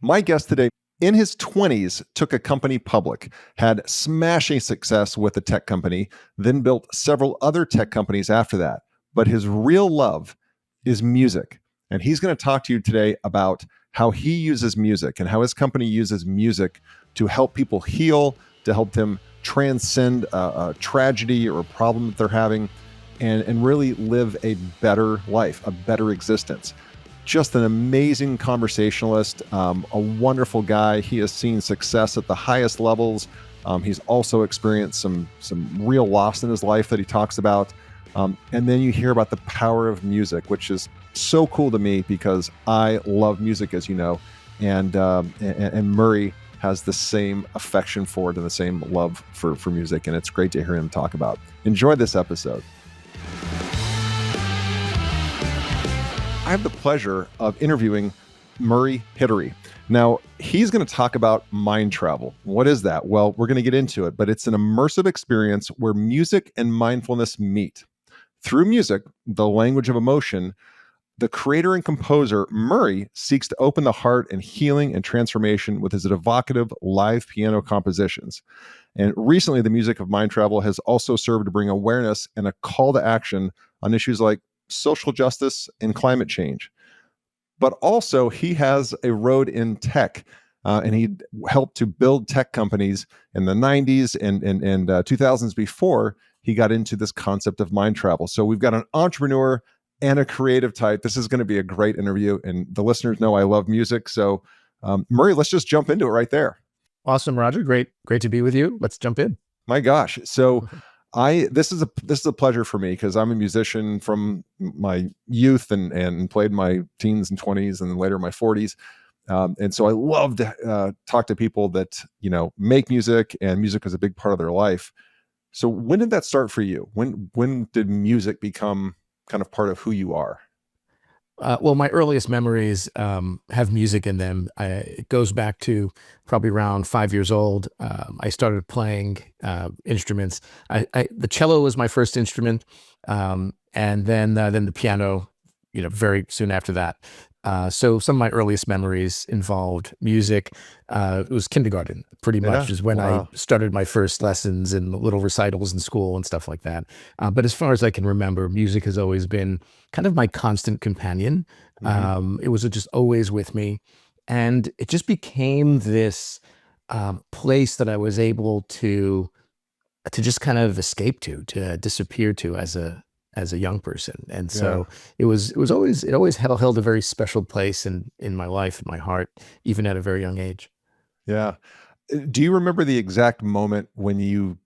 My guest today, in his 20s, took a company public, had smashing success with a tech company, then built several other tech companies after that. But his real love is music. And he's going to talk to you today about how he uses music and how his company uses music to help people heal, to help them transcend a tragedy or a problem that they're having, and really live a better life, a better existence. Just an amazing conversationalist, a wonderful guy. He has seen success at the highest levels. He's also experienced some real loss in his life that he talks about. And then you hear about the power of music, which is so cool to me because I love music, as you know, and Murray has the same affection for it and the same love for music, and it's great to hear him talk about. Enjoy this episode. I have the pleasure of interviewing Murray Hidary. Now, he's going to talk about MindTravel. What is that? Well, we're going to get into it, but it's an immersive experience where music and mindfulness meet. Through music, the language of emotion, the creator and composer, Murray, seeks to open the heart and healing and transformation with his evocative live piano compositions. And recently, the music of MindTravel has also served to bring awareness and a call to action on issues like social justice and climate change. But also, he has a road in tech, and he helped to build tech companies in the 90s and 2000s before he got into this concept of MindTravel. So we've got an entrepreneur and a creative type. This is going to be a great interview, and the listeners know I love music. So Murray, let's just jump into it right there. Awesome, Roger. Great to be with you. Let's jump in. My gosh. So this is a pleasure for me because I'm a musician from my youth and played my teens and 20s and then later my 40s. And so I love to talk to people that, make music, and music is a big part of their life. So when did that start for you? When did music become kind of part of who you are? Well, my earliest memories have music in them. It goes back to probably around 5 years old. I started playing instruments. The cello was my first instrument, and then the piano, very soon after that. So some of my earliest memories involved music. It was kindergarten, pretty much, is when I started my first lessons and little recitals in school and stuff like that. But as far as I can remember, music has always been kind of my constant companion. It was just always with me. And it just became this place that I was able to just kind of escape to disappear to as a young person. And so it always held a very special place in my life, in my heart, even at a very young age. Yeah. Do you remember the exact moment when you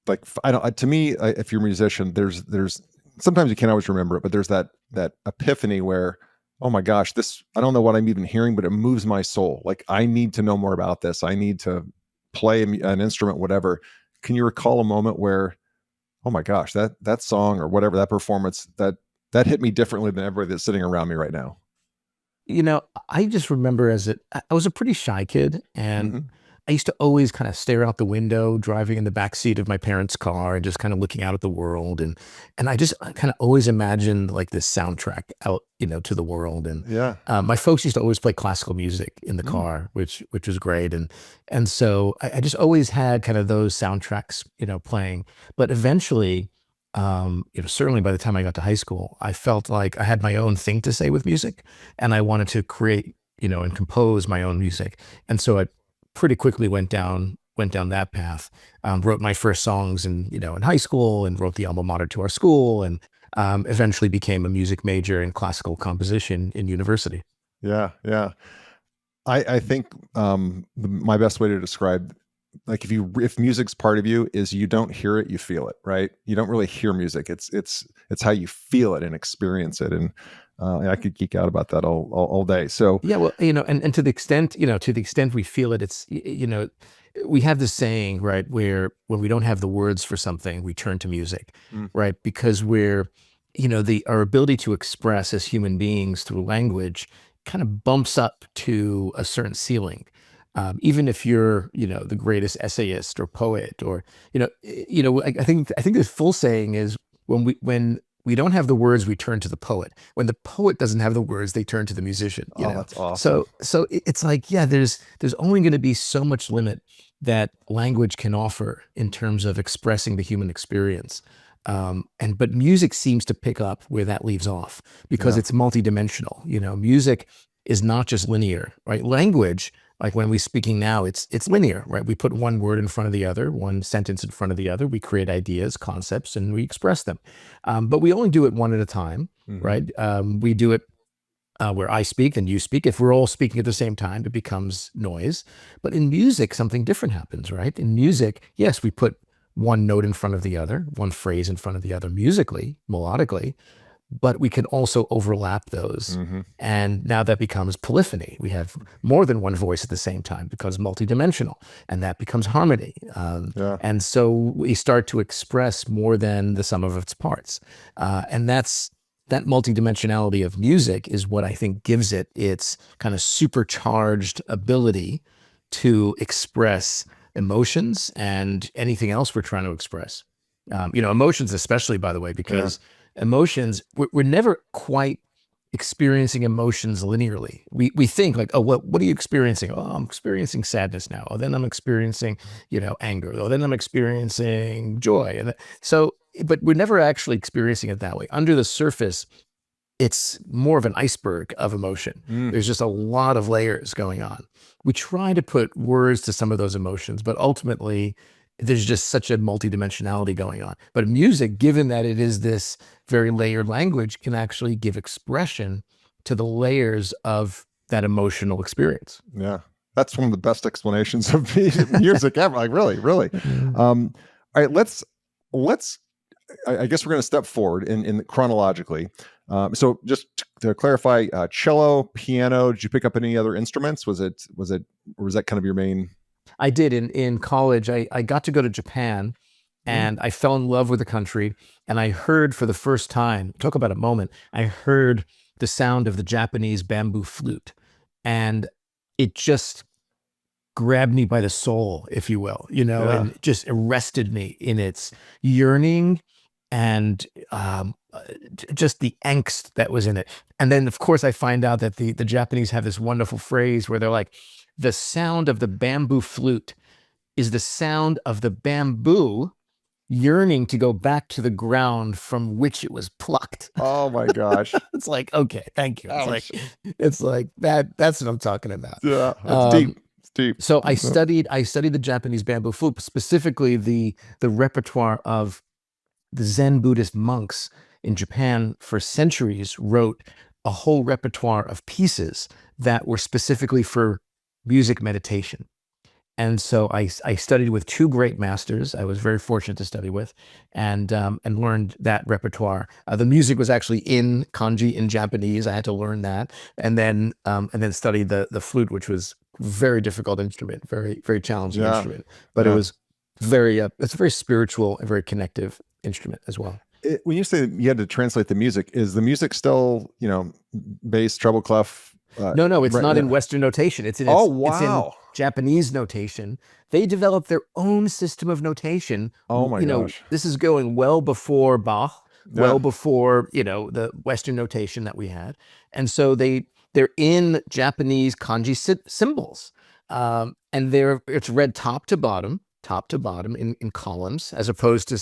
to me, if you're a musician, there's sometimes you can't always remember it, but there's that epiphany where, oh my gosh, I don't know what I'm even hearing, but it moves my soul. Like, I need to know more about this. I need to play an instrument, whatever. Can you recall a moment where, oh my gosh, that song or whatever, that performance, that hit me differently than everybody that's sitting around me right now? I just remember I was a pretty shy kid, and I used to always kind of stare out the window, driving in the back seat of my parents' car and just kind of looking out at the world. And I just kind of always imagined like this soundtrack out, to the world. And my folks used to always play classical music in the car, which was great. And so I just always had kind of those soundtracks, playing. But eventually, certainly by the time I got to high school, I felt like I had my own thing to say with music, and I wanted to create, and compose my own music. And so I pretty quickly went down that path. Wrote my first songs in high school, and wrote the alma mater to our school, and eventually became a music major in classical composition in university. Yeah. I think my best way to describe, like, if music's part of you, is you don't hear it, you feel it, right? You don't really hear music. It's how you feel it and experience it. And I could geek out about that all day. So yeah, well, and to the extent we feel it, it's, we have this saying, right, where when we don't have the words for something, we turn to music, right? Because our ability to express as human beings through language kind of bumps up to a certain ceiling. Even if you're, the greatest essayist or poet, or, I think the full saying is when we don't have the words, we turn to the poet. When the poet doesn't have the words, they turn to the musician. That's awesome. So it's like, yeah, there's only going to be so much limit that language can offer in terms of expressing the human experience. But music seems to pick up where that leaves off because it's multidimensional. Music is not just linear, right? Language, like when we're speaking now, it's linear, right? We put one word in front of the other, one sentence in front of the other. We create ideas, concepts, and we express them. But we only do it one at a time, right? We do it where I speak and you speak. If we're all speaking at the same time, it becomes noise. But in music, something different happens, right? In music, yes, we put one note in front of the other, one phrase in front of the other musically, melodically, but we can also overlap those. And now that becomes polyphony. We have more than one voice at the same time because multidimensional, and that becomes harmony. And so we start to express more than the sum of its parts. And that multidimensionality of music is what I think gives it its kind of supercharged ability to express emotions and anything else we're trying to express. Emotions especially, by the way, because emotions, we're never quite experiencing emotions linearly. We think like, oh, what are you experiencing? Oh, I'm experiencing sadness now. Oh, then I'm experiencing, anger. Oh, then I'm experiencing joy. And but we're never actually experiencing it that way. Under the surface, it's more of an iceberg of emotion. There's just a lot of layers going on. We try to put words to some of those emotions, but ultimately there's just such a multidimensionality going on. But music, given that it is this very layered language, can actually give expression to the layers of that emotional experience. Yeah. That's one of the best explanations of music ever. Like really. All right, let's I guess we're going to step forward in chronologically. So just to clarify, cello, piano, did you pick up any other instruments? Or was that kind of your main? I did in college. I got to go to Japan and I fell in love with the country. And I heard for the first time, talk about a moment, I heard the sound of the Japanese bamboo flute. And it just grabbed me by the soul, if you will, and just arrested me in its yearning and just the angst that was in it. And then, of course, I find out that the Japanese have this wonderful phrase where they're like, the sound of the bamboo flute is the sound of the bamboo yearning to go back to the ground from which it was plucked. Oh my gosh. It's like, okay, thank you. It's like that's what I'm talking about. Yeah, it's deep. It's deep. So I studied the Japanese bamboo flute, specifically the repertoire of the Zen Buddhist monks in Japan for centuries wrote a whole repertoire of pieces that were specifically for music meditation. And so I studied with two great masters I was very fortunate to study with and learned that repertoire. The music was actually in kanji, in Japanese. I had to learn that. And then study the flute, which was a very difficult instrument, very, very challenging instrument. But it was it's a very spiritual and very connective instrument as well. When you say you had to translate the music, is the music still, bass, treble clef? No, it's not in Western notation. It's in it's in Japanese notation. They developed their own system of notation. Oh my gosh. This is going well before Bach, well before, the Western notation that we had. And so they're in Japanese kanji symbols. And it's read top to bottom in columns as opposed to,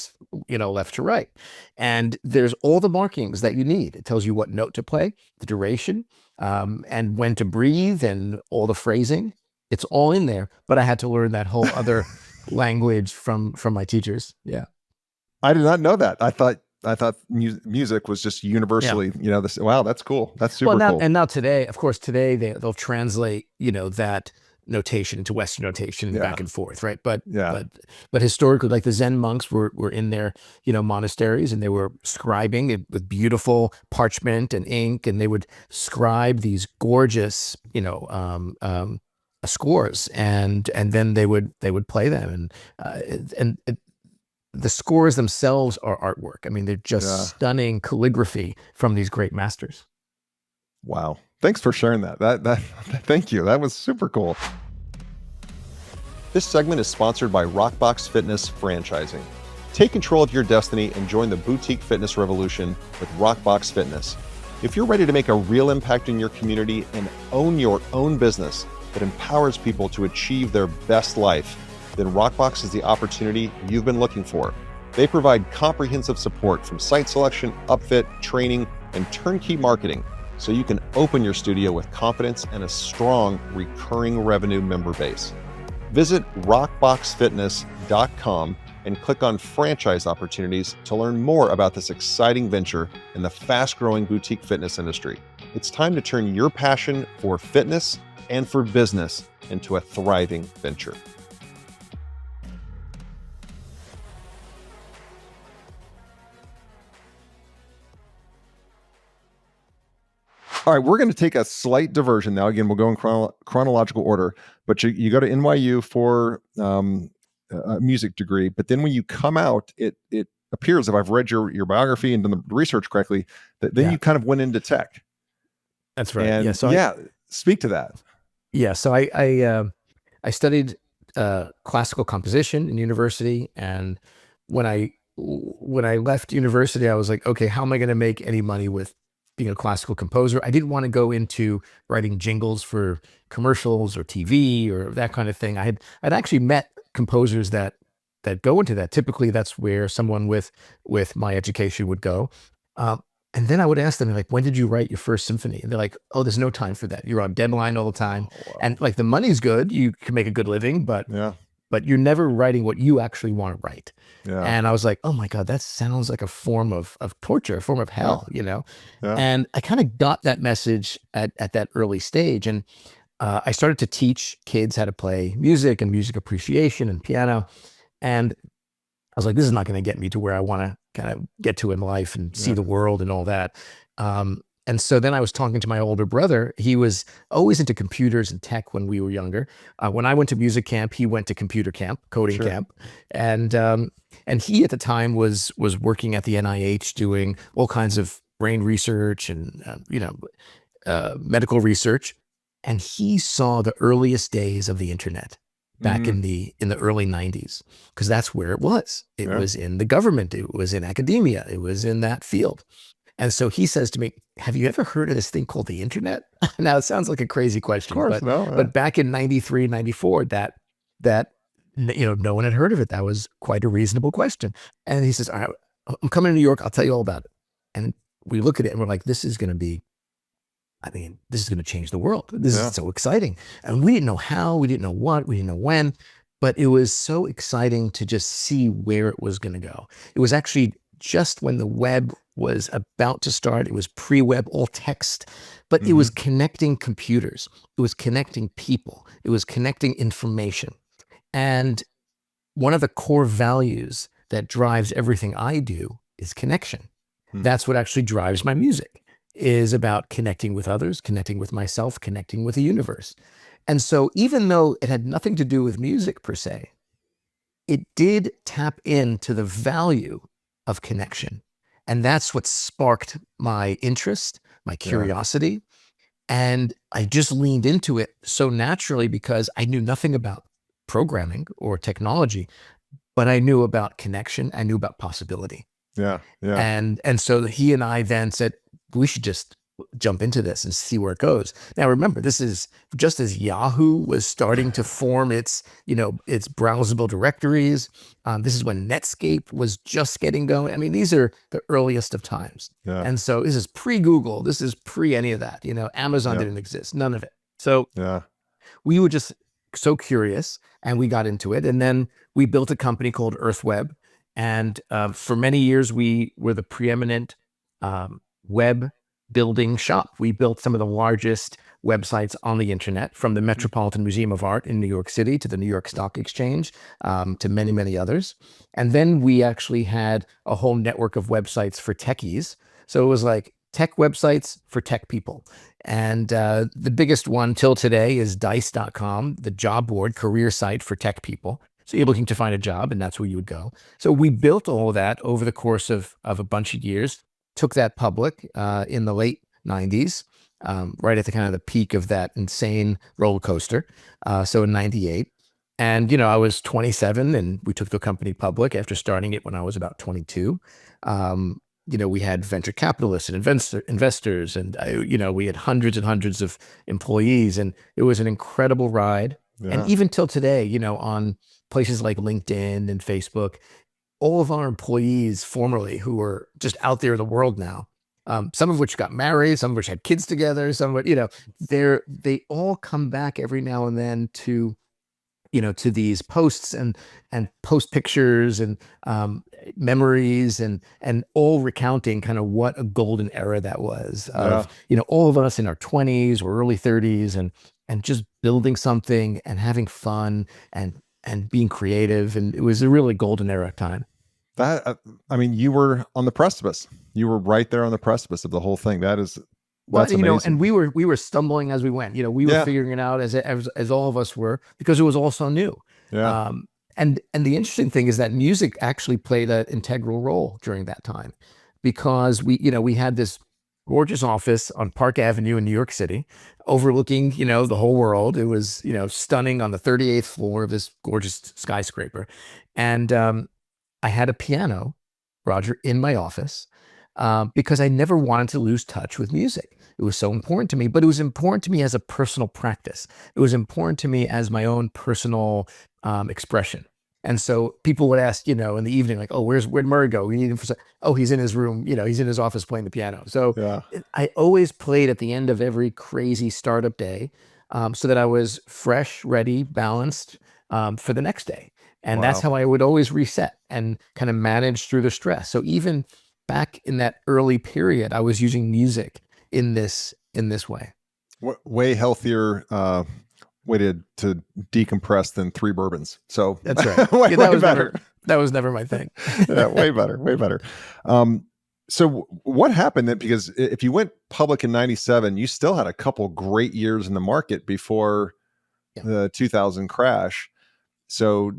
left to right. And there's all the markings that you need. It tells you what note to play, the duration, and when to breathe and all the phrasing. It's all in there, but I had to learn that whole other language from my teachers. Yeah. I did not know that. I thought music was just universally, this. Wow, that's cool. That's super cool. And now today, of course, they'll translate, that notation into Western notation and back and forth, right? But historically, like the Zen monks were in their monasteries and they were scribing it with beautiful parchment and ink, and they would scribe these gorgeous scores, and then they would play them, and the scores themselves are artwork. I mean, they're just stunning calligraphy from these great masters. Wow. Thanks for sharing that. Thank you. That was super cool. This segment is sponsored by Rockbox Fitness Franchising. Take control of your destiny and join the boutique fitness revolution with Rockbox Fitness. If you're ready to make a real impact in your community and own your own business that empowers people to achieve their best life, then Rockbox is the opportunity you've been looking for. They provide comprehensive support from site selection, upfit, training, and turnkey marketing, so you can open your studio with confidence and a strong recurring revenue member base. Visit rockboxfitness.com and click on franchise opportunities to learn more about this exciting venture in the fast-growing boutique fitness industry. It's time to turn your passion for fitness and for business into a thriving venture. All right, we're going to take a slight diversion now. Again, we'll go in chronological order, but you go to NYU for a music degree, but then when you come out, it appears, if I've read your biography and done the research correctly, that then you kind of went into tech. That's right. And speak to that. Yeah. So I studied classical composition in university, and when I left university, I was like, okay, how am I going to make any money with being a classical composer? I didn't want to go into writing jingles for commercials or TV or that kind of thing. I'd actually met composers that go into that. Typically, that's where someone with my education would go. And then I would ask them, like, when did you write your first symphony? And they're like, oh, there's no time for that. You're on deadline all the time. Oh, wow. And like, the money's good. You can make a good living, but you're never writing what you actually want to write. Yeah. And I was like, oh my God, that sounds like a form of torture, a form of hell, you know? Yeah. And I kind of got that message at that early stage. And I started to teach kids how to play music and music appreciation and piano. And I was like, this is not going to get me to where I want to kind of get to in life and see the world and all that. And so then I was talking to my older brother. He was always into computers and tech when we were younger. When I went to music camp, he went to computer camp, coding camp. And he at the time was working at the NIH doing all kinds of brain research and, medical research. And he saw the earliest days of the internet back in the early 90s, because that's where it was. It was in the government. It was in academia. It was in that field. And so he says to me, have you ever heard of this thing called the internet? Now, it sounds like a crazy question, but back in 93, 94, that no one had heard of it. That was quite a reasonable question. And he says, all right, I'm coming to New York. I'll tell you all about it. And we look at it and we're like, this is going to change the world. This is so exciting. And we didn't know how, we didn't know what, we didn't know when, but it was so exciting to just see where it was going to go. It was actually just when the web was about to start. It was pre-web, all text, but it was connecting computers. It was connecting people. It was connecting information. And one of the core values that drives everything I do is connection. That's what actually drives my music. Is about connecting with others, connecting with myself, connecting with the universe. And so even though it had nothing to do with music per se, it did tap into the value of connection. And that's what sparked my interest, my curiosity. And I just leaned into it so naturally because I knew nothing about programming or technology, but I knew about connection. I knew about possibility. And so he and I then said, we should just jump into this and see where it goes. Now, remember, this is just as Yahoo was starting to form its browsable directories. This is when Netscape was just getting going. I mean, these are the earliest of times. And so this is pre-Google. This is pre any of that. Amazon didn't exist, none of it. So we were just so curious and we got into it. And then we built a company called EarthWeb. And for many years, we were the preeminent web building shop. We built some of the largest websites on the internet, from the Metropolitan Museum of Art in New York City to the New York Stock Exchange, to many, many others. And then we actually had a whole network of websites for techies. So it was like tech websites for tech people. And the biggest one till today is dice.com, the job board career site for tech people. So you're looking to find a job, and that's where you would go. So we built all of that over the course of a bunch of years, took that public in the late 90s, right at the kind of the peak of that insane roller coaster. So in 98. And, I was 27 and we took the company public after starting it when I was about 22. We had venture capitalists and investors, and we had hundreds and hundreds of employees, and it was an incredible ride. And Yeah. even till today, on places like LinkedIn and Facebook, all of our employees formerly who are just out there in the world now, some of which got married, some of which had kids together, some of they all come back every now and then to these posts and post pictures and memories and all recounting kind of what a golden era that was Yeah. of all of us in our 20s or early 30s and just building something and having fun and being creative, and it was a really golden era time. That I mean, you were on the precipice. You were right there on the precipice of the whole thing. Well, That's and amazing. we were stumbling as we went. We were Yeah. figuring it out as all of us were, because it was all so new. Yeah. And the interesting thing is that music actually played an integral role during that time, because we had this gorgeous office on Park Avenue in New York City, overlooking the whole world. It was stunning on the 38th floor of this gorgeous skyscraper, and I had a piano, Roger, in my office, because I never wanted to lose touch with music. It was so important to me, but it was important to me as a personal practice. It was important to me as my own personal expression. And so people would ask, in the evening, like, "Oh, where'd Murray go? We need him for." Oh, he's in his room. He's in his office playing the piano. So Yeah. I always played at the end of every crazy startup day, so that I was fresh, ready, balanced for the next day. And that's Wow. how I would always reset and kind of manage through the stress. So even back in that early period, I was using music in this way. Way healthier way to decompress than three bourbons. So That's right. way, Yeah, way better. that was never my thing. Yeah, way better, way better. So what happened then? Because if you went public in '97, you still had a couple great years in the market before Yeah. the 2000 crash. So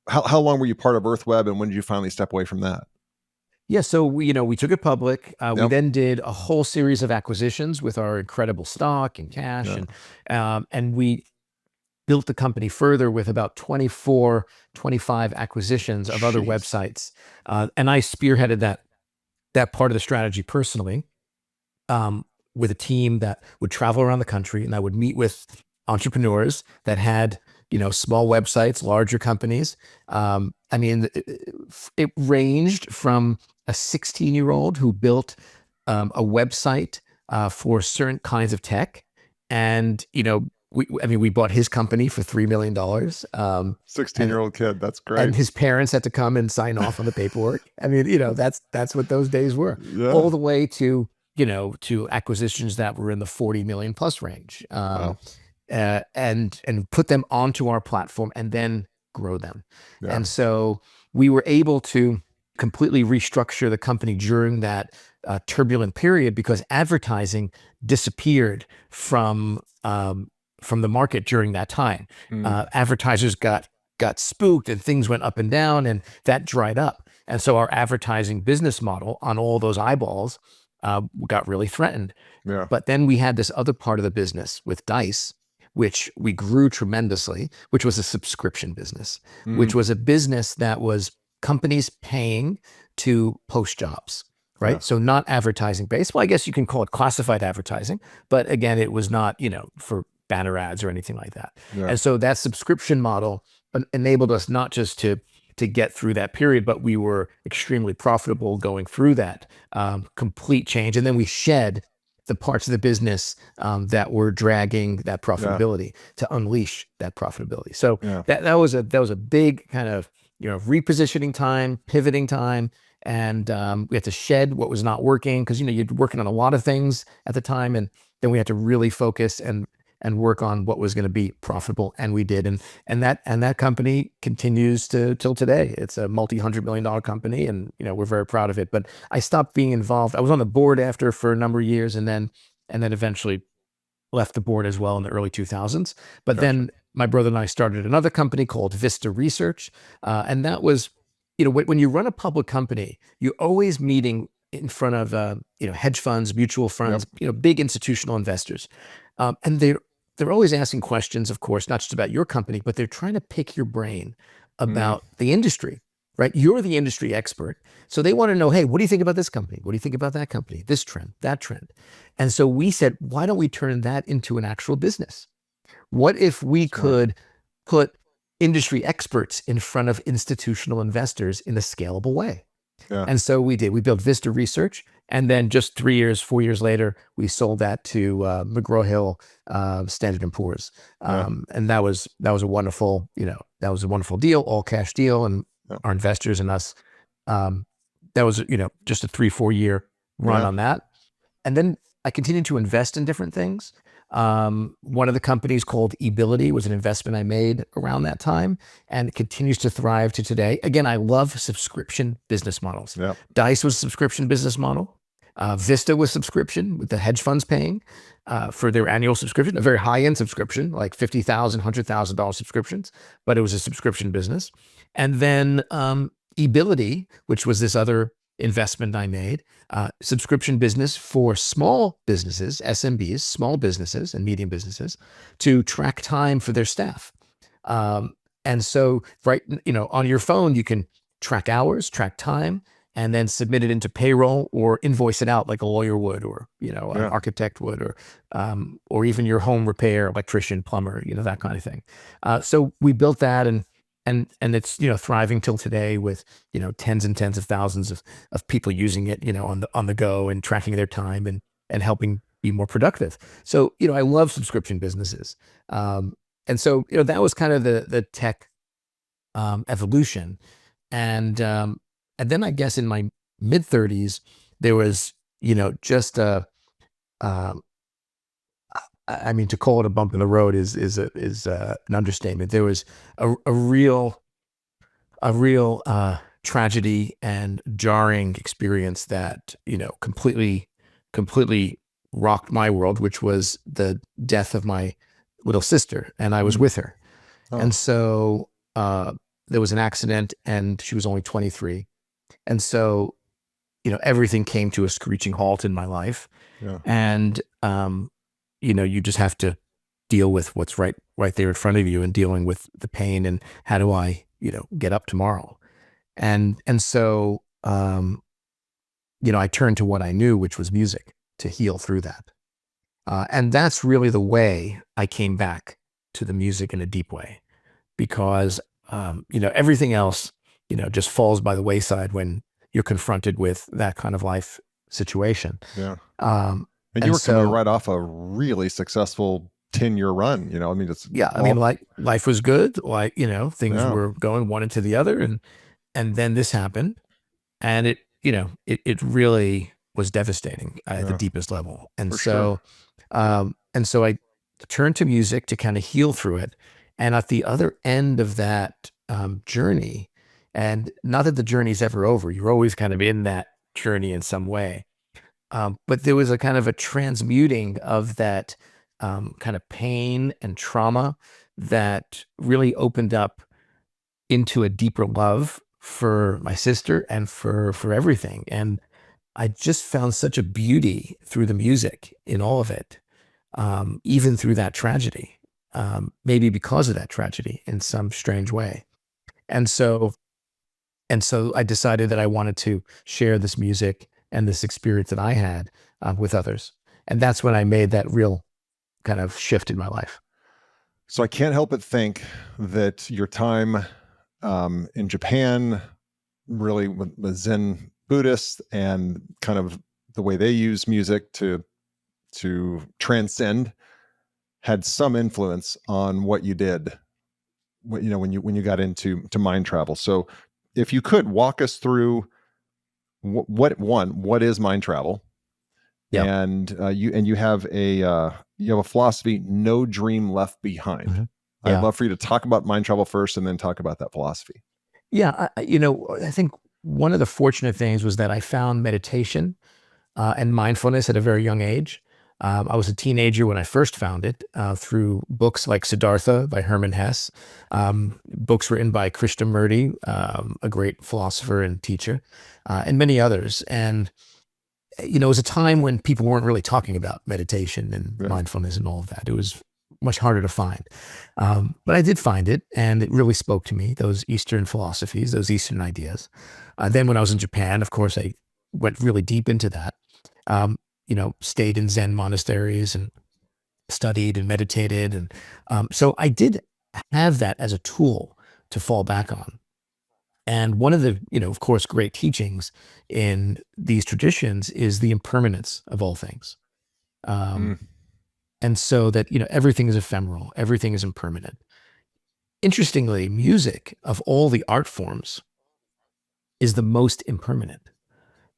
how long were you part of EarthWeb, and when did you finally step away from that? Yeah, so we took it public. We Yep. then did a whole series of acquisitions with our incredible stock and cash, Yeah. and we built the company further with about 24, 25 acquisitions of other Jeez. websites. And I spearheaded that part of the strategy personally, with a team that would travel around the country, and I would meet with entrepreneurs that had small websites, larger companies. I mean, it ranged from a 16-year-old who built a website for certain kinds of tech, and we bought his company for $3 million. 16-year-old kid. That's And great. his parents had to come and sign off on the paperwork. I mean, that's what those days were, Yeah. all the way to acquisitions that were in the 40 million plus range, Wow. and put them onto our platform and then grow them. Yeah. And so we were able to completely restructure the company during that turbulent period, because advertising disappeared from the market during that time. Mm. Advertisers got spooked and things went up and down, and that dried up. And so our advertising business model on all those eyeballs got really threatened. Yeah. But then we had this other part of the business with Dice, which we grew tremendously, which was a subscription business, which Mm. was a business that was companies paying to post jobs, Yeah. right? So not advertising based. Well, I guess you can call it classified advertising, but again, it was not, for banner ads or anything like that. Yeah. And so that subscription model enabled us not just to get through that period, but we were extremely profitable going through that complete change. And then we shed the parts of the business that were dragging that Yeah. profitability to unleash that profitability. So Yeah. that was a big kind of repositioning time, pivoting time, and we had to shed what was not working, because you're working on a lot of things at the time, and then we had to really focus and work on what was going to be profitable, and we did. And that company continues till today. It's a multi-$100 million company, and we're very proud of it. But I stopped being involved. I was on the board after for a number of years, and then eventually left the board as well in the early 2000s. But Gotcha. then my brother and I started another company called Vista Research, and that was, when you run a public company, you're always meeting in front of hedge funds, mutual funds, big institutional investors, and they're they're always asking questions, of course, not just about your company, but they're trying to pick your brain Mm, about the industry, right? You're the industry expert. So they want to know, hey, what do you think about this company? What do you think about that company? This trend, that trend. And so we said, why don't we turn that into an actual business? What if we smart. could put industry experts in front of institutional investors in a scalable way? Yeah. And so we did. We built Vista Research, and then just 3 years, 4 years later, we sold that to McGraw-Hill, Standard and Poor's, Yeah. and that was a wonderful, that was a wonderful deal, all cash deal, and Yeah. our investors and us. Um, that was just a 3-4 year run Yeah. on that, and then I continued to invest in different things. One of the companies called eBility was an investment I made around that time, and it continues to thrive to today. Again, I love subscription business models. Yeah. Dice was a subscription business model. Vista was subscription with the hedge funds paying for their annual subscription, a very high-end subscription, like $50,000, $100,000 subscriptions, but it was a subscription business. And then eBility, which was this other investment I made, subscription business for small businesses, SMBs, small businesses and medium businesses, to track time for their staff. And so, right, on your phone, you can track hours, track time, and then submit it into payroll or invoice it out like a lawyer would, or an Yeah. architect would, or even your home repair, electrician, plumber, that kind of thing. So we built that, and it's thriving till today with tens and tens of thousands of people using it on the go and tracking their time and helping be more productive. So I love subscription businesses, and so that was kind of the tech evolution, and then I guess in my mid-30s there was just um, I mean, to call it a bump in the road is an understatement. There was a real tragedy and jarring experience that completely rocked my world, which was the death of my little sister, and I was Mm. with her. Oh. And so there was an accident, and she was only 23, and so everything came to a screeching halt in my life, Yeah. and you just have to deal with what's right there in front of you, and dealing with the pain, and how do I get up tomorrow. And so, I turned to what I knew, which was music, to heal through that. And that's really the way I came back to the music in a deep way, because, everything else, just falls by the wayside when you're confronted with that kind of life situation. Yeah. Um, And you and were coming so, right off a really successful 10-year run. I mean, it's yeah, I mean, all, like, life was good. Like, things yeah. were going one into the other. And then this happened, and it really was devastating at the Yeah. deepest level. And For sure. so I turned to music to kind of heal through it. And at the other end of that journey, and not that the journey's ever over, you're always kind of in that journey in some way. But there was a kind of a transmuting of that kind of pain and trauma that really opened up into a deeper love for my sister and for everything. And I just found such a beauty through the music in all of it, even through that tragedy, maybe because of that tragedy in some strange way. And so, I decided that I wanted to share this music and this experience that I had with others. And that's when I made that real kind of shift in my life. So I can't help but think that your time in Japan, really with Zen Buddhists and kind of the way they use music to transcend, had some influence on what you did. When you got into mind travel. So if you could walk us through what is mind travel, Yep. and you have a philosophy: no dream left behind. Mhm. I'd Yeah. love for you to talk about mind travel first, and then talk about that philosophy. Yeah. I think one of the fortunate things was that I found meditation and mindfulness at a very young age. I was a teenager when I first found it through books like Siddhartha by Hermann Hesse, books written by Krishnamurti, a great philosopher and teacher, and many others. And it was a time when people weren't really talking about meditation and Yeah. mindfulness and all of that. It was much harder to find. But I did find it, and it really spoke to me, those Eastern philosophies, those Eastern ideas. Then when I was in Japan, of course, I went really deep into that. Stayed in Zen monasteries and studied and meditated. And so I did have that as a tool to fall back on. And one of the, of course, great teachings in these traditions is the impermanence of all things. Um, Mm. and so that, everything is ephemeral, everything is impermanent. Interestingly, music of all the art forms is the most impermanent.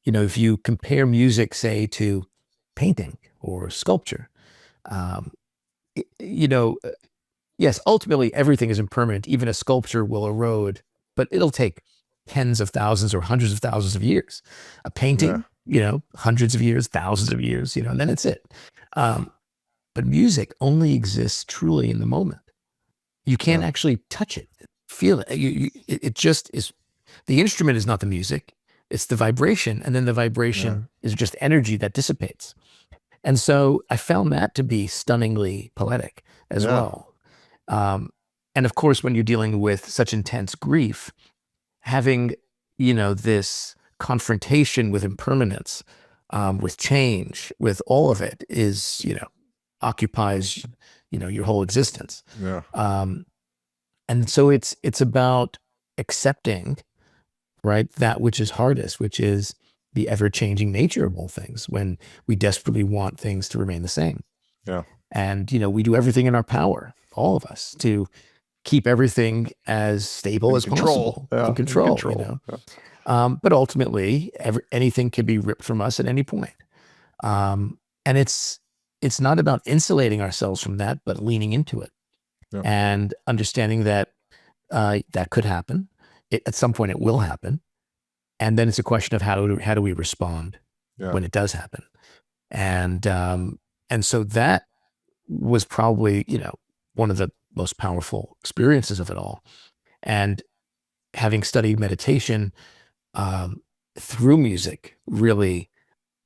If you compare music, say, to painting or sculpture, um, y- you know, uh, yes, ultimately everything is impermanent. Even a sculpture will erode, but it'll take tens of thousands or hundreds of thousands of years. A Yeah. painting, hundreds of years, thousands of years, and then it's it. Um, but music only exists truly in the moment. You can't Yeah. actually touch it, feel it. It just is. The instrument is not the music; it's the vibration, and then the Yeah. vibration is just energy that dissipates. And so I found that to be stunningly poetic as Yeah. well. Um, and of course, when you're dealing with such intense grief, having this confrontation with impermanence, with change, with all of it is occupies your whole existence. Yeah. Um, and so it's about accepting, right, that which is hardest, which is the ever-changing nature of all things, when we desperately want things to remain the same. Yeah. And we do everything in our power, all of us, to keep everything as stable In as control. possible, in Yeah. In control. control. Yeah. But ultimately, anything can be ripped from us at any point. And it's not about insulating ourselves from that, but leaning into it Yeah. and understanding that that could happen. At some point, it will happen, and then it's a question of how do we respond Yeah. when it does happen. And so that was probably one of the most powerful experiences of it all. And having studied meditation um, through music really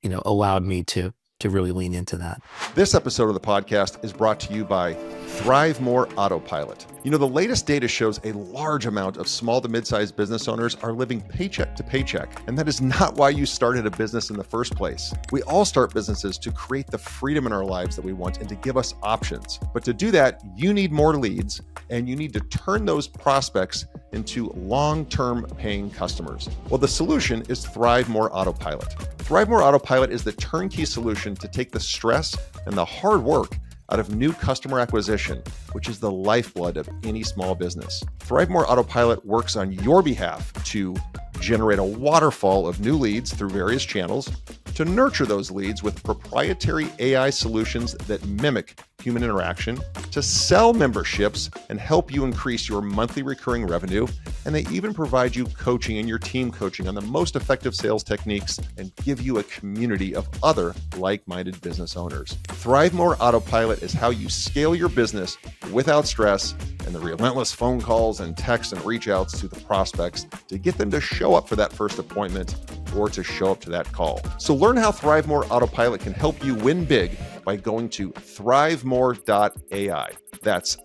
allowed me to really lean into that. This episode of the podcast is brought to you by ThriveMore Autopilot. The latest data shows a large amount of small to mid-sized business owners are living paycheck to paycheck, and that is not why you started a business in the first place. We all start businesses to create the freedom in our lives that we want and to give us options. But to do that, you need more leads, and you need to turn those prospects into long-term paying customers. Well, the solution is ThriveMore Autopilot. ThriveMore Autopilot is the turnkey solution to take the stress and the hard work out of new customer acquisition, which is the lifeblood of any small business. ThriveMore Autopilot works on your behalf to generate a waterfall of new leads through various channels, to nurture those leads with proprietary AI solutions that mimic human interaction, to sell memberships and help you increase your monthly recurring revenue, and they even provide you coaching and your team coaching on the most effective sales techniques and give you a community of other like-minded business owners. ThriveMore Autopilot is how you scale your business without stress and the relentless phone calls and texts and reach outs to the prospects to get them to show up for that first appointment or to show up to that call. So learn how ThriveMore Autopilot can help you win big by going to thrivemore.ai. That's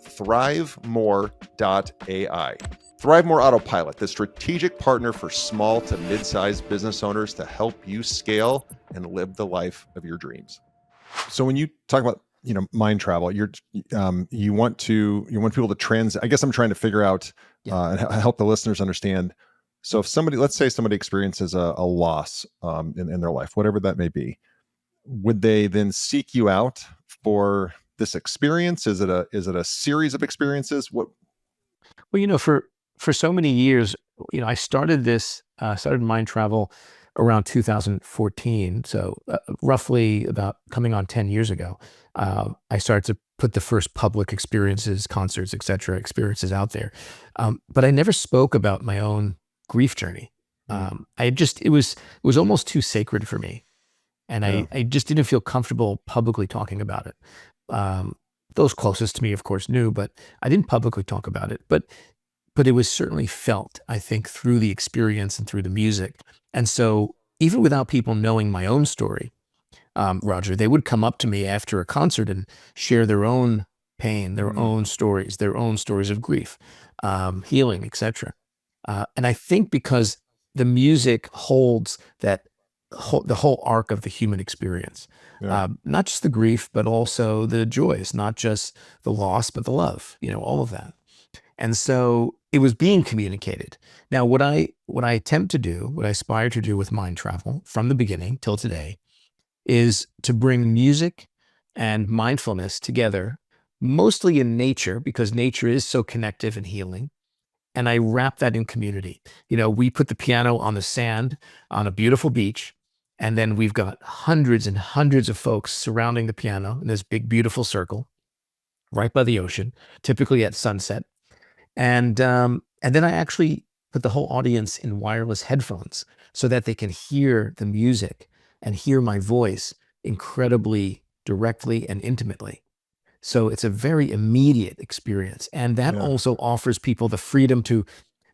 thrivemore.ai. ThriveMore Autopilot, the strategic partner for small to mid-sized business owners to help you scale and live the life of your dreams. So when you talk about mind travel, you want people to I guess I'm trying to figure out and help the listeners understand. So if let's say somebody experiences a loss in their life, whatever that may be, would they then seek you out for this experience? Is it a series of experiences? What? Well, for so many years, I started MindTravel around 2014. So roughly about coming on 10 years ago, I started to put the first public experiences, concerts, experiences out there. But I never spoke about my own grief journey. It was almost too sacred for me. And Yeah. I just didn't feel comfortable publicly talking about it. Um, those closest to me, of course, knew, but I didn't publicly talk about it. But it was certainly felt, I think, through the experience and through the music. And so even without people knowing my own story, Roger, they would come up to me after a concert and share their own pain, their Mm. own stories of grief, healing, etc. And I think because the music holds the whole arc of the human experience, Yeah. not just the grief, but also the joys, not just the loss, but the love, all of that. And so it was being communicated. Now, what I attempt to do, what I aspire to do with MindTravel from the beginning till today, is to bring music and mindfulness together, mostly in nature, because nature is so connective and healing. And I wrap that in community. We put the piano on the sand on a beautiful beach, and then we've got hundreds and hundreds of folks surrounding the piano in this big, beautiful circle right by the ocean, typically at sunset. And then I actually put the whole audience in wireless headphones so that they can hear the music and hear my voice incredibly directly and intimately. So it's a very immediate experience. And that Yeah. also offers people the freedom to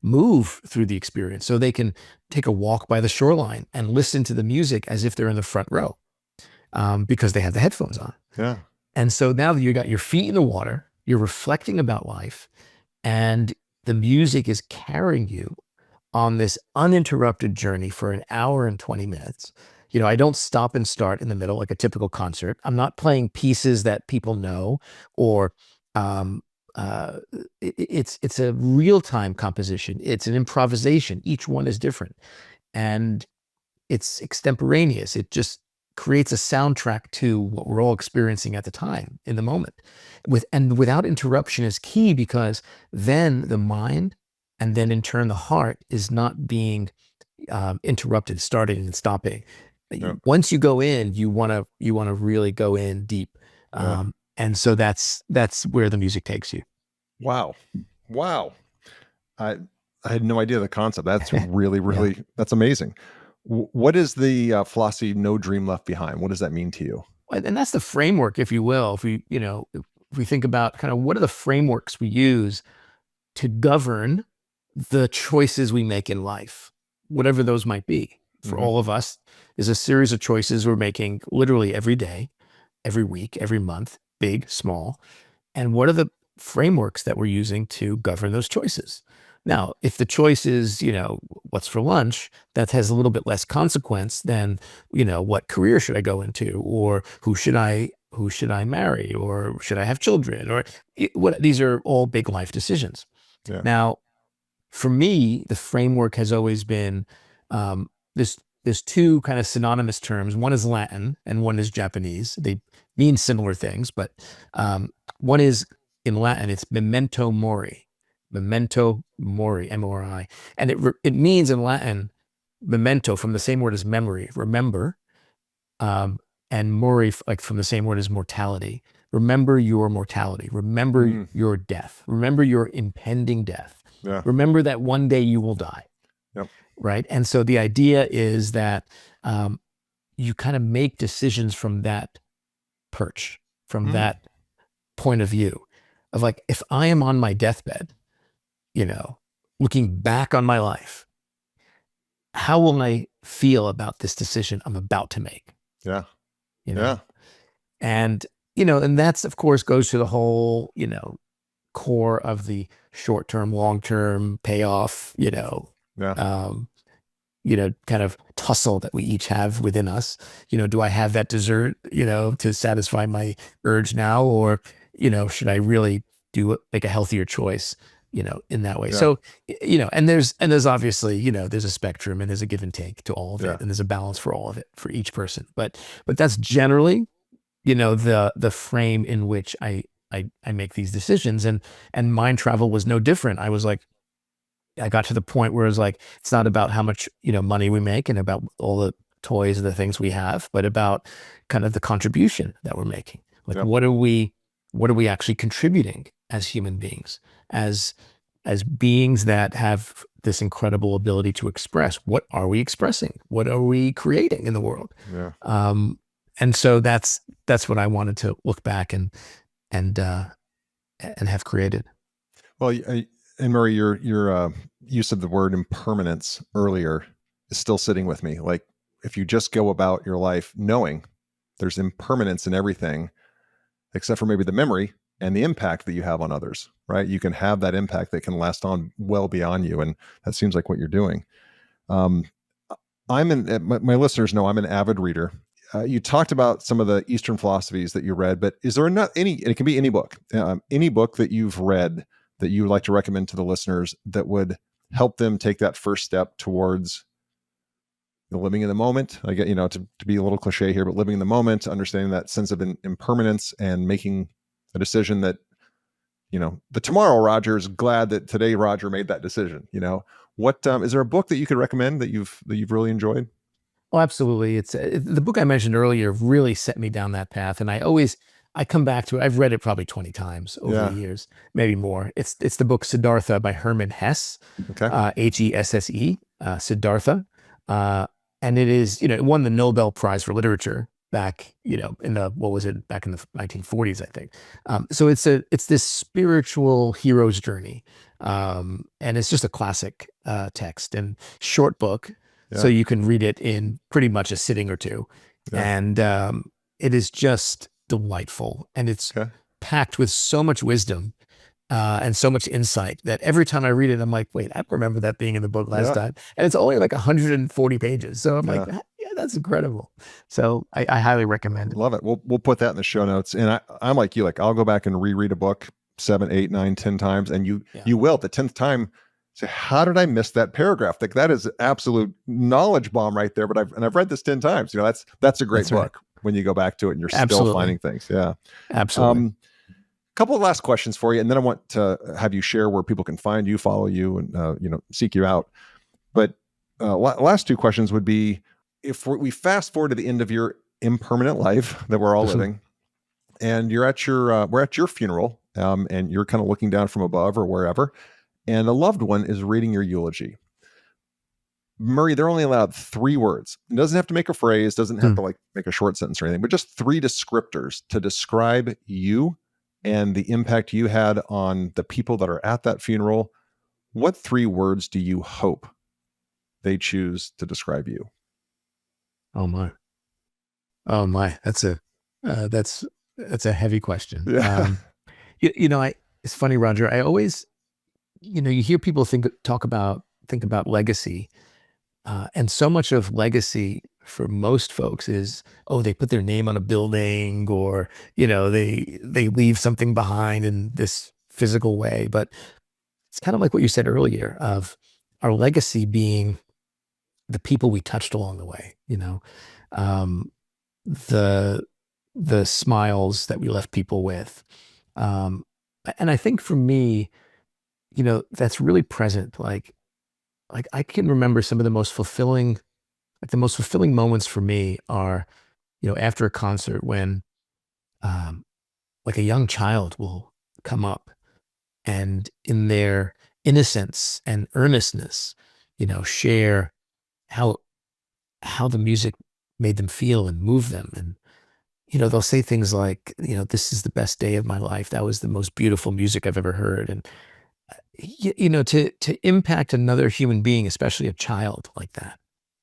move through the experience. So they can take a walk by the shoreline and listen to the music as if they're in the front row, because they have the headphones on. Yeah. And so now that you got your feet in the water, you're reflecting about life, and the music is carrying you on this uninterrupted journey for an hour and 20 minutes. I don't stop and start in the middle like a typical concert. I'm not playing pieces that people know, or um, uh, it's a real-time composition. It's an improvisation. Each one is different, and it's extemporaneous. It just creates a soundtrack to what we're all experiencing at the time in the moment. Without interruption is key, because then the mind, and then in turn the heart, is not being interrupted, starting and stopping. Yeah. Once you go in, you want to really go in deep, Yeah. and so that's where the music takes you. Wow. Wow. I I had no idea the concept. That's really, Yeah. really that's amazing. What is the philosophy "No Dream Left Behind"? What does that mean to you? And that's the framework, if you will. If we think about kind of what are the frameworks we use to govern the choices we make in life, whatever those might be. For Hmm. all of us, is a series of choices we're making literally every day, every week, every month, big, small. And what are the frameworks that we're using to govern those choices? Now, if the choice is, what's for lunch, that has a little bit less consequence than, what career should I go into, or who should I marry, or should I have children, or what? These are all big life decisions. Yeah. Now, for me, the framework has always been, um, this. There's two kind of synonymous terms. One is Latin and one is Japanese. They mean similar things, but one is in Latin. It's memento mori, M-O-R-I, and it means in Latin memento, from the same word as memory, remember, um, and mori, like from the same word as mortality. Remember your mortality. Remember Mm. your death. Remember your impending death. Yeah. Remember that one day you will die, Yep. right? And so the idea is that um, you kind of make decisions from that perch, from Mm. that point of view of, like, if I am on my deathbed, you know, looking back on my life, how will I feel about this decision I'm about to make? Yeah. You Yeah. know, and and that's, of course, goes to the whole core of the short term, long term payoff. Yeah. Um, kind of tussle that we each have within us. Do I have that dessert, to satisfy my urge now, or, should I really make a healthier choice, in that way? Yeah. So, and there's obviously, there's a spectrum, and there's a give and take to all of Yeah. it. And there's a balance for all of it for each person. But that's generally, the frame in which I make these decisions. And mind travel was no different. I got to the point where it's like, it's not about how much, money we make and about all the toys and the things we have, but about kind of the contribution that we're making. Like, Yep. what are we actually contributing as human beings, as beings that have this incredible ability to express? What are we expressing? What are we creating in the world? Yeah. And so that's what I wanted to look back and have created. Well, and Murray, your use of the word impermanence earlier is still sitting with me. Like, if you just go about your life knowing there's impermanence in everything, except for maybe the memory, and the impact that you have on others, right? You can have that impact that can last on well beyond you. And that seems like what you're doing. Um, my listeners know I'm an avid reader. You talked about some of the Eastern philosophies that you read, but is there not any, and it can be any book that you've read that you would like to recommend to the listeners that would help them take that first step towards living in the moment? I get, to be a little cliche here, but living in the moment, understanding that sense of impermanence and making a decision that, the tomorrow Roger is glad that today Roger made that decision. What is there a book that you could recommend that you've really enjoyed? Oh, absolutely. It's the book I mentioned earlier really set me down that path, and I come back to it. I've read it probably 20 times over the Yeah. years, maybe more. It's the book Siddhartha by Hermann Hesse, Okay. Hesse, Siddhartha, uh, and it won the Nobel Prize for Literature back, in the what was it back in the 1940s, I think. So it's this spiritual hero's journey, and it's just a classic text and short book. So Yeah. you can read it in pretty much a sitting or two. Yeah. And it is just delightful. And it's Okay. packed with so much wisdom and so much insight that every time I read it, I'm like, wait, I remember that being in the book last Yeah. time. And it's only like 140 pages. So I'm like, Yeah. yeah, that's incredible. So I highly recommend it. Love it. We'll put that in the show notes. And I'm like you, like I'll go back and reread a book 7, 8, 9, 10 times. And Yeah, you will at the 10th time say, how did I miss that paragraph? Like that is absolute knowledge bomb right there. But I've read this 10 times. That's a great that's right. book when you go back to it and you're still Absolutely. finding things. Yeah. Absolutely. Couple of last questions for you. And then I want to have you share where people can find you, follow you, and, seek you out. But last two questions would be, if we fast forward to the end of your impermanent life that we're all living, and you're at we're at your funeral, and you're kind of looking down from above or wherever, and a loved one is reading your eulogy. Murray, they're only allowed 3 words. It doesn't have to make a phrase, doesn't have to like make a short sentence or anything, but just 3 descriptors to describe you and the impact you had on the people that are at that funeral. What 3 words do you hope they choose to describe you? Oh my. Oh my. That's a heavy question. Yeah. It's funny, Roger. I always, you hear people think about legacy, and so much of legacy for most folks is, oh, they put their name on a building, or they leave something behind in this physical way. But it's kind of like what you said earlier of our legacy being the people we touched along the way. Um, the the smiles that we left people with. Um, and I think for me, that's really present. Like I can remember some of the most fulfilling moments for me are, after a concert when, um, like a young child will come up and in their innocence and earnestness, share how, the music made them feel and move them. And, they'll say things like, this is the best day of my life. That was the most beautiful music I've ever heard. And, to impact another human being, especially a child like that,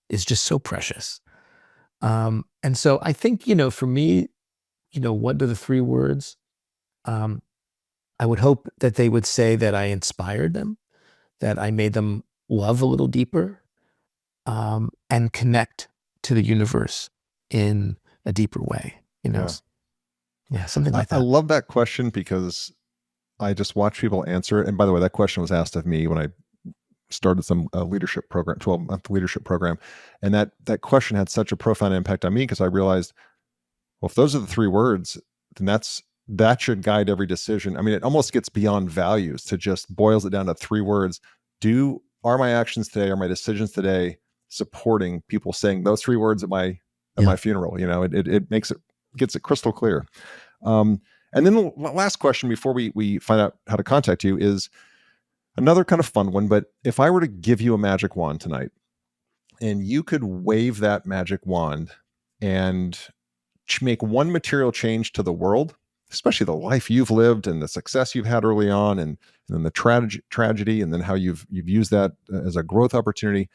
is just so precious. And so I think, for me, what are the 3 words? Um, I would hope that they would say that I inspired them, that I made them love a little deeper, and connect to the universe in a deeper way, Yeah. Yeah, something like I that. love that question because I just watch people answer it. And by the way, that question was asked of me when I started some leadership program, 12-month leadership program. And that question had such a profound impact on me because I realized, well, if those are the 3 words, then that should guide every decision. I mean, it almost gets beyond values to just boils it down to 3 words. Are my actions today, are my decisions today supporting people saying those 3 words at my Yeah. funeral? It gets it crystal clear. And then the last question before we find out how to contact you is another kind of fun one. But if I were to give you a magic wand tonight and you could wave that magic wand and make one material change to the world, especially the life you've lived and the success you've had early on, and then the tragedy, and then how you've used that as a growth opportunity.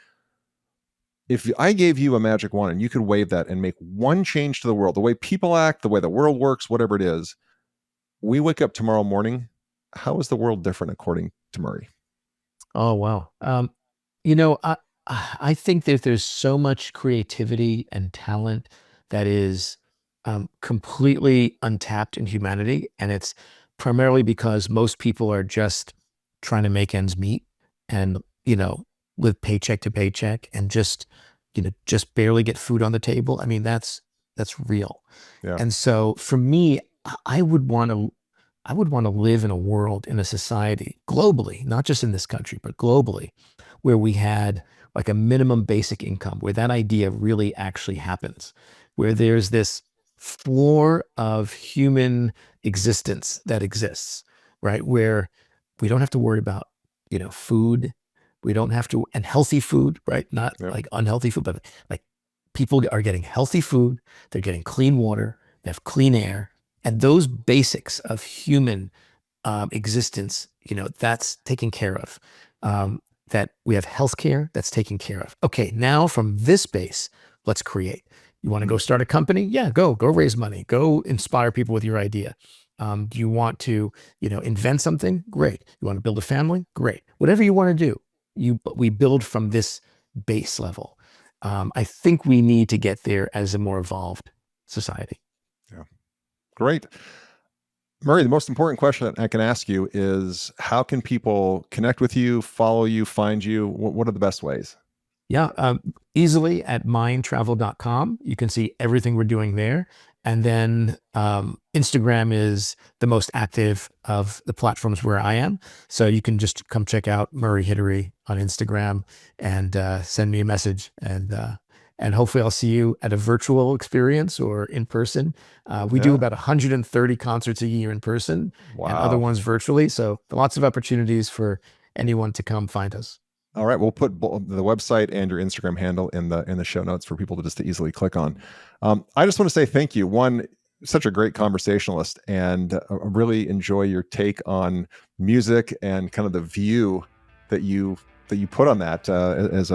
If I gave you a magic wand and you could wave that and make one change to the world, the way people act, the way the world works, whatever it is, we wake up tomorrow morning. How is the world different according to Murray? Oh, wow. You know, I think that there's so much creativity and talent that is completely untapped in humanity, and it's primarily because most people are just trying to make ends meet, and live paycheck to paycheck, and just barely get food on the table. I mean, that's real. Yeah. And so for me, I would want to I would want to live in a world, in a society, globally, not just in this country, but globally, where we had like a minimum basic income, where that idea really actually happens, where there's this floor of human existence that exists, right? Where we don't have to worry about, food. We don't have to, and healthy food, right? Not Yep. like unhealthy food, but like people are getting healthy food, they're getting clean water, they have clean air, and those basics of human existence, that's taken care of. That we have healthcare that's taken care of. Okay, now from this base, let's create. You want to go start a company? Yeah, go raise money. Go inspire people with your idea. Do you want to, invent something? Great. You want to build a family? Great. Whatever you want to do, we build from this base level. I think we need to get there as a more evolved society. Yeah. Great. Murray, the most important question that I can ask you is, how can people connect with you, follow you, find you? What are the best ways? Yeah, easily at mindtravel.com. You can see everything we're doing there. And then Instagram is the most active of the platforms where I am. So you can just come check out Murray Hidary on Instagram and send me a message. And hopefully I'll see you at a virtual experience or in person. We do Yeah. about 130 concerts a year in person and other Wow. ones virtually. So lots of opportunities for anyone to come find us. All right, we'll put the website and your Instagram handle in the show notes for people to easily click on. I just want to say thank you. One, such a great conversationalist, and I really enjoy your take on music and kind of the view that you put on that as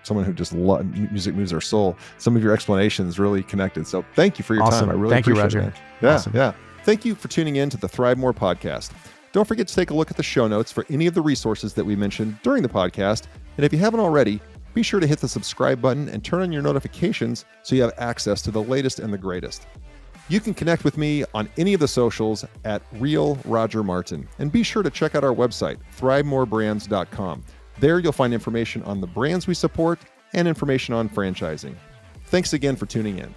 someone who just music moves their soul. Some of your explanations really connected. So thank you for your time. Awesome. I really Thank you, appreciate Roger. it, man. Yeah, Awesome. yeah. Thank you for tuning in to the ThriveMore podcast. Don't forget to take a look at the show notes for any of the resources that we mentioned during the podcast. And if you haven't already, be sure to hit the subscribe button and turn on your notifications so you have access to the latest and the greatest. You can connect with me on any of the socials at Real Roger Martin. And be sure to check out our website, ThriveMoreBrands.com. There you'll find information on the brands we support and information on franchising. Thanks again for tuning in.